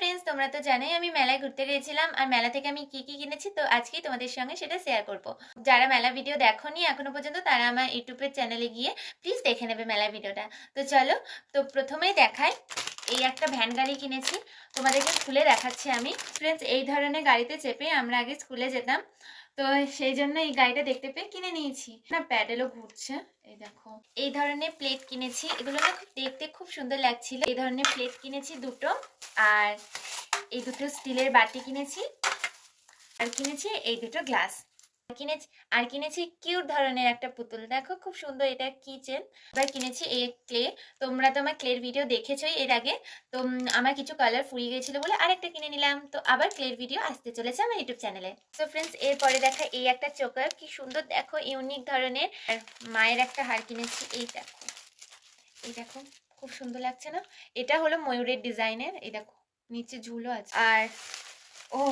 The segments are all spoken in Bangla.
ফ্রেন্ডস, তোমরা তো জানোই আমি মেলায় ঘুরতে গিয়েছিলাম আর মেলা থেকে আমি কি কি কিনেছি, তো আজকেই তোমাদের সঙ্গে সেটা শেয়ার করব। যারা মেলা ভিডিও দেখোনি এখনো পর্যন্ত তারা আমার ইউটিউবের চ্যানেলে গিয়ে প্লিজ দেখে নেবে মেলা ভিডিওটা। তো চলো, তো প্রথমেই দেখাই, এই একটা ভ্যান গাড়ি কিনেছি, তোমাদেরকে খুলে দেখাচ্ছি আমি। ফ্রেন্ডস, এই ধরনের গাড়িতে চেপে আমরা আগে স্কুলে যেতাম, তো সেই জন্য এই গাড়িটা দেখতে পেয়ে কিনে নিয়েছি। না, প্যাডেলও ঘুরছে, এই দেখো। এই ধরনের প্লেট কিনেছি, এগুলো না খুব দেখতে খুব সুন্দর লাগছিল। এই ধরনের প্লেট কিনেছি দুটো, আর এই দুটো স্টিলের বাটি কিনেছি, আর কিনেছি এই দুটো গ্লাস কিনেছি। আর কিনেছি কিউট ধরনের একটা পুতুল, দেখো খুব সুন্দর, এটা কিচেন। এবার কিনেছি এই ক্লে, তোমরা তো আমার ক্লের ভিডিও দেখেছোই এর আগে। তো আমার কিছু কালার ফুরিয়ে গেছিল বলে আরেকটা কিনে নিলাম, তো আবার ক্লের ভিডিও আসতে চলেছে আমার ইউটিউব চ্যানেলে। তো ফ্রেন্ডস, এরপরে দেখা এই একটা চোকার, কি সুন্দর দেখো, ইউনিক ধরনের। আর মায়ের একটা হার কিনেছি, এই দেখো, এই দেখো, খুব সুন্দর লাগছে না? এটা হলো ময়ূরের ডিজাইনের, এই দেখো নিচে ঝুলো আছে। আর ও,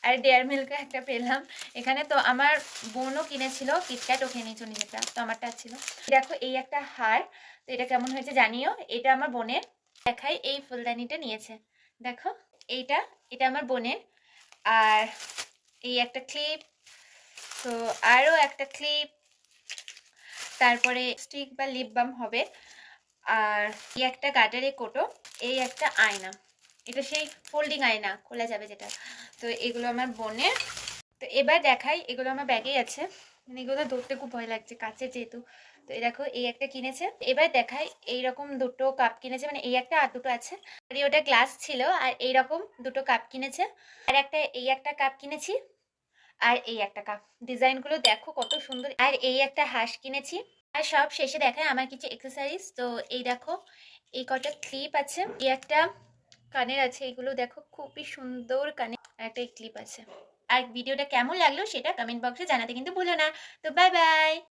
আর ডেয়ার মিল্কে একটা পেলাম এখানে। তো আমার বোনও কিনেছিল কিটক্যাট, ও খেয়ে নিয়েছো নিজেটা, তো আমারটা ছিল। দেখো এই একটা হার, তো এটা কেমন হয়েছে জানিও। এটা আমার বোনের, দেখাই, এই ফুলদানিটা নিয়েছে, দেখো এইটা, এটা আমার বোনের। আর এই একটা ক্লিপ, তো আরও একটা ক্লিপ, তারপরে স্টিক বা লিপ বাম হবে। আর এই একটা গাটারে কোটো, এই একটা আয়না, এটা সেই ফোল্ডিং আয়না, খোলা যাবে যেটা। তো এগুলো আমার বোনের। তো এবার দেখাই, এগুলো আমার ব্যাগেই আছে, মানে এগুলো ধরতে খুব ভয় লাগছে, কাছে যেহেতু। তো এই দেখো, এই একটা কিনেছে। এবার দেখাই, এইরকম দুটো কাপ কিনেছে, মানে এই একটা আর দুটো আছে। আর ওটা গ্লাস ছিল, আর এইরকম দুটো কাপ কিনেছে। আর একটা এই একটা কাপ কিনেছি, আর এই একটা কাপ। ডিজাইনগুলো দেখো কত সুন্দর। আর এই একটা হাঁস কিনেছি। আর সব শেষে দেখায় আমার কিছু এক্সেসরিজ। তো এই দেখো, এই কটা ক্লিপ আছে, এই একটা কানের আছে, এগুলো দেখো খুবই সুন্দর কানের, একটা ক্লিপ আছে। আর ভিডিওটা কেমন লাগলো সেটা কমেন্ট বক্সে জানাতে কিন্তু ভুলো না। তো বাই বাই।